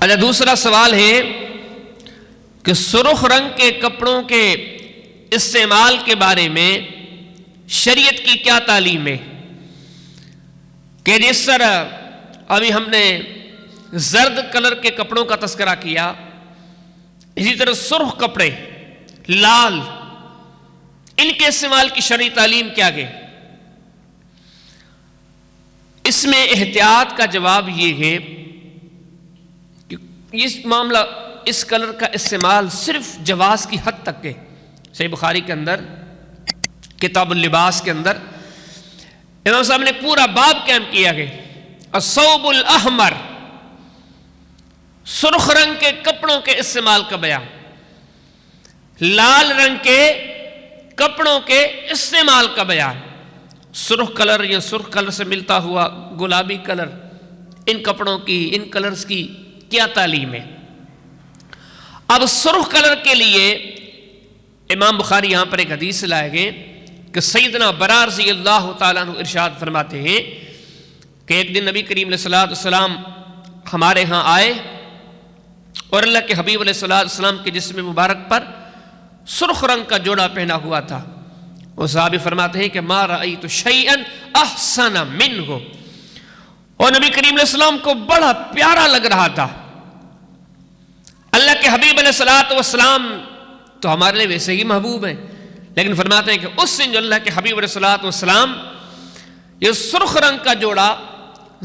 اچھا، دوسرا سوال ہے کہ سرخ رنگ کے کپڑوں کے استعمال کے بارے میں شریعت کی کیا تعلیم ہے؟ کہ جس طرح ابھی ہم نے زرد کلر کے کپڑوں کا تذکرہ کیا، اسی طرح سرخ کپڑے، لال، ان کے استعمال کی شرعی تعلیم کیا ہے؟ اس میں احتیاط کا جواب یہ ہے کہ اس معاملہ، اس کلر کا استعمال صرف جواز کی حد تک ہے۔ صحیح بخاری کے اندر کتاب اللباس کے اندر امام صاحب نے پورا باب قائم کیا ہے، الثوب الاحمر، سرخ رنگ کے کپڑوں کے استعمال کا بیان، لال رنگ کے کپڑوں کے استعمال کا بیان، سرخ کلر یا سرخ کلر سے ملتا ہوا گلابی کلر، ان کپڑوں کی، ان کلرز کی کیا تعلیم ہے؟ اب سرخ کلر کے لیے امام بخاری یہاں پر ایک حدیث لائے گئے کہ سیدنا برا رضی اللہ تعالیٰ عنہ ارشاد فرماتے ہیں کہ ایک دن نبی کریم علیہ السلام ہمارے ہاں آئے اور اللہ کے حبیب علیہ السلام کے جسم مبارک پر سرخ رنگ کا جوڑا پہنا ہوا تھا۔ وہ صحابی فرماتے ہیں کہ ما رأیت شیئا احسن منہ، اور نبی کریم علیہ السلام کو بڑا پیارا لگ رہا تھا۔ اللہ کے حبیب علیہ السلام تو ہمارے لیے ویسے ہی محبوب ہیں، لیکن فرماتے ہیں کہ اس دن جو اللہ کے حبیب علیہ السلام یہ سرخ رنگ کا جوڑا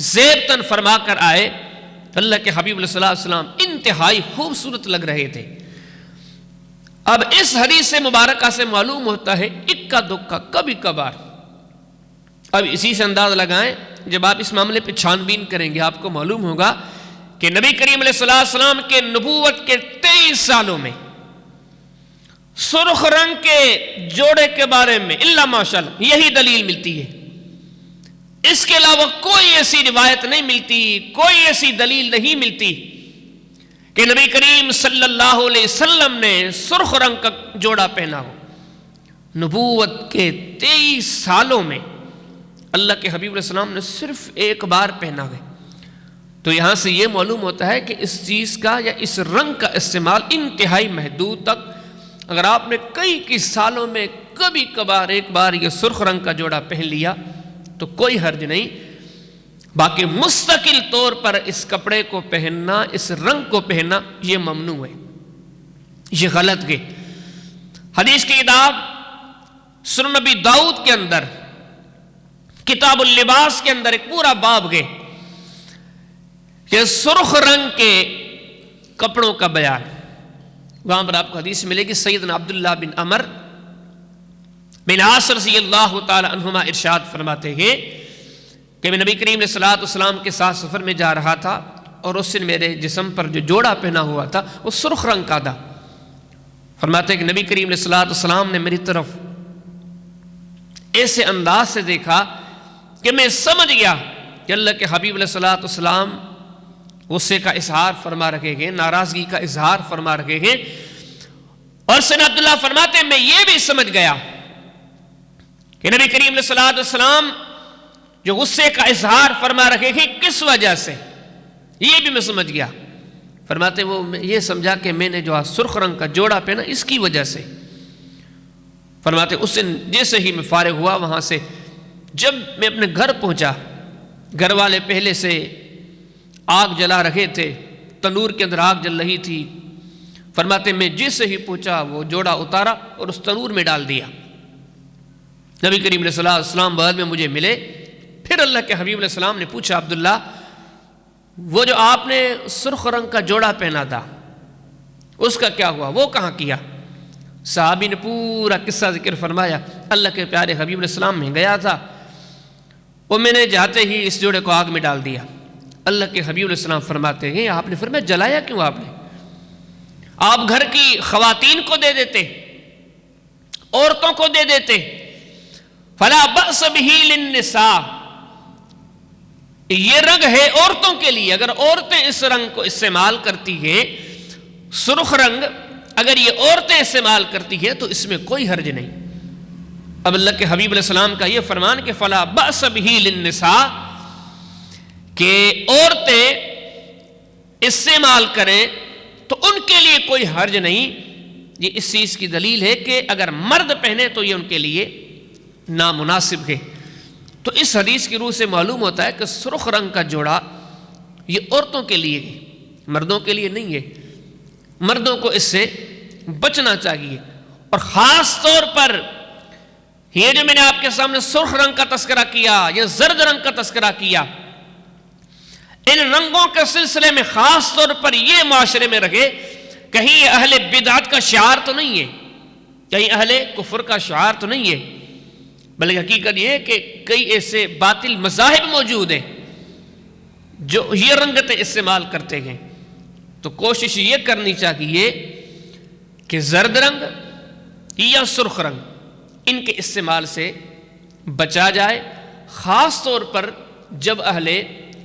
زیبتن فرما کر آئے، اللہ کے حبیب علیہ السلام انتہائی خوبصورت لگ رہے تھے۔ اب اس حدیث مبارکہ سے معلوم ہوتا ہے اکا دکا کبھی کبھار، اب اسی سے انداز لگائیں، جب آپ اس معاملے پہ چھان بین کریں گے آپ کو معلوم ہوگا کہ نبی کریم علیہ السلام کے نبوت کے 23 سالوں میں سرخ رنگ کے جوڑے کے بارے میں الا ماشاءاللہ یہی دلیل ملتی ہے، اس کے علاوہ کوئی ایسی روایت نہیں ملتی، کوئی ایسی دلیل نہیں ملتی کہ نبی کریم صلی اللہ علیہ وسلم نے سرخ رنگ کا جوڑا پہنا ہو۔ نبوت کے 23 سالوں میں اللہ کے حبیب علیہ السلام نے صرف ایک بار پہنا ہے، تو یہاں سے یہ معلوم ہوتا ہے کہ اس چیز کا یا اس رنگ کا استعمال انتہائی محدود تک، اگر آپ نے کئی سالوں میں کبھی کبھار ایک بار یہ سرخ رنگ کا جوڑا پہن لیا تو کوئی حرج نہیں، باقی مستقل طور پر اس کپڑے کو پہننا، اس رنگ کو پہننا یہ ممنوع ہے، یہ غلط ہے۔ حدیث کی کتاب سنن نبی داؤد کے اندر کتاب اللباس کے اندر ایک پورا باب ہے یہ سرخ رنگ کے کپڑوں کا بیان، وہاں پر آپ کو حدیث ملے گی سیدنا عبداللہ بن عمر بن عاص رضی اللہ تعالی عنہما ارشاد فرماتے ہیں کہ میں نبی کریم علیہ السلام کے ساتھ سفر میں جا رہا تھا اور اس دن میرے جسم پر جو جوڑا پہنا ہوا تھا وہ سرخ رنگ کا تھا۔ فرماتے ہیں کہ نبی کریم علیہ السلام نے میری طرف ایسے انداز سے دیکھا کہ میں سمجھ گیا کہ اللہ کے حبیب علیہ السلام غصے کا اظہار فرما رکھے گے، ناراضگی کا اظہار فرما رکھے گے، اور سیدنا عبداللہ فرماتے ہیں میں یہ بھی سمجھ گیا کہ نبی کریم علیہ السلام جو غصے کا اظہار فرما رکھے گے کس وجہ سے، یہ بھی میں سمجھ گیا۔ فرماتے ہیں وہ یہ سمجھا کہ میں نے جو سرخ رنگ کا جوڑا پہنا اس کی وجہ سے۔ فرماتے ہیں اس دن جیسے ہی میں فارغ ہوا وہاں سے، جب میں اپنے گھر پہنچا، گھر والے پہلے سے آگ جلا رکھے تھے، تنور کے اندر آگ جل رہی تھی۔ فرماتے ہیں میں جیسے ہی پہنچا وہ جوڑا اتارا اور اس تنور میں ڈال دیا۔ نبی کریم علیہ السلام بعد میں مجھے ملے، پھر اللہ کے حبیب علیہ السلام نے پوچھا عبداللہ وہ جو آپ نے سرخ رنگ کا جوڑا پہنا تھا اس کا کیا ہوا، وہ کہاں کیا؟ صحابی نے پورا قصہ ذکر فرمایا، اللہ کے پیارے حبیب علیہ السلام میں گیا تھا اور میں نے جاتے ہی اس جوڑے کو آگ میں ڈال دیا۔ اللہ کے حبیب علیہ السلام فرماتے ہیں آپ نے فرمایا جلایا کیوں؟ آپ گھر کی خواتین کو دے دیتے، عورتوں کو دے دیتے۔ فلا بأس به للنساء، یہ رنگ ہے عورتوں کے لیے، اگر عورتیں اس رنگ کو استعمال کرتی ہیں، سرخ رنگ اگر یہ عورتیں استعمال کرتی ہیں تو اس میں کوئی حرج نہیں۔ اب اللہ کے حبیب علیہ السلام کا یہ فرمان کہ فلا بأس به للنساء، کہ عورتیں استعمال کریں تو ان کے لیے کوئی حرج نہیں۔ یہ اس چیز کی دلیل ہے کہ اگر مرد پہنے تو یہ ان کے لیے نامناسب ہے۔ تو اس حدیث کی روح سے معلوم ہوتا ہے کہ سرخ رنگ کا جوڑا یہ عورتوں کے لیے ہے، مردوں کے لیے نہیں ہے۔ مردوں کو اس سے بچنا چاہیے، اور خاص طور پر یہ جو میں نے آپ کے سامنے سرخ رنگ کا تذکرہ کیا یا زرد رنگ کا تذکرہ کیا، ان رنگوں کے سلسلے میں خاص طور پر یہ معاشرے میں رکھے، کہیں یہ اہل بدعت کا شعار تو نہیں ہے، کہیں اہل کفر کا شعار تو نہیں ہے، بلکہ حقیقت یہ ہے کہ کئی ایسے باطل مذاہب موجود ہیں جو یہ رنگتیں استعمال کرتے ہیں۔ تو کوشش یہ کرنی چاہیے کہ زرد رنگ یا سرخ رنگ ان کے استعمال سے بچا جائے، خاص طور پر جب اہل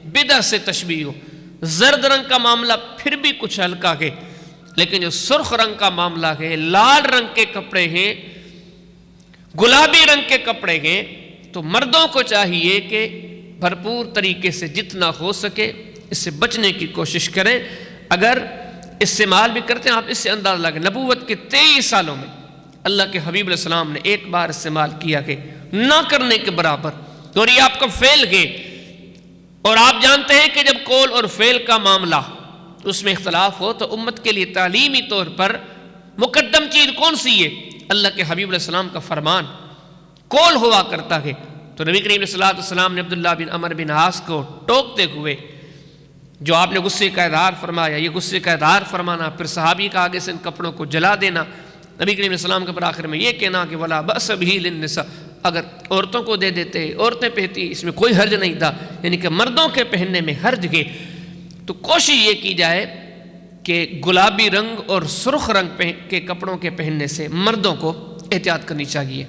بدعت سے تشبیہ ہو۔ زرد رنگ کا معاملہ پھر بھی کچھ ہلکا ہے، لیکن جو سرخ رنگ کا معاملہ ہے، لال رنگ کے کپڑے ہیں، گلابی رنگ کے کپڑے ہیں، تو مردوں کو چاہیے کہ بھرپور طریقے سے جتنا ہو سکے اس سے بچنے کی کوشش کریں۔ اگر استعمال بھی کرتے ہیں، آپ اس سے اندازہ لگیں نبوت کے 23 سالوں میں اللہ کے حبیب علیہ السلام نے ایک بار استعمال کیا کہ نہ کرنے کے برابر، اور یہ آپ کا فعل ہے۔ اور آپ جانتے ہیں کہ جب قول اور فعل کا معاملہ اس میں اختلاف ہو تو امت کے لیے تعلیمی طور پر مقدم چیز کون سی ہے؟ اللہ کے حبیب علیہ السلام کا فرمان، قول ہوا کرتا ہے۔ تو نبی کریم صلی اللہ علیہ وسلم نے عبداللہ بن عمر بن عاص کو ٹوکتے ہوئے جو آپ نے غصے کا اظہار فرمایا، یہ غصے کا اظہار فرمانا، پھر صحابی کا آگے سے ان کپڑوں کو جلا دینا، نبی کریم علیہ السلام کے پر آخر میں یہ کہنا کہ وَلَا بَأْسَ بِهِ لِلنِّسَاء، اگر عورتوں کو دے دیتے، عورتیں پہنتی، اس میں کوئی حرج نہیں تھا، یعنی کہ مردوں کے پہننے میں حرج ہے۔ تو کوشش یہ کی جائے کہ گلابی رنگ اور سرخ رنگ کے کپڑوں کے پہننے سے مردوں کو احتیاط کرنی چاہیے۔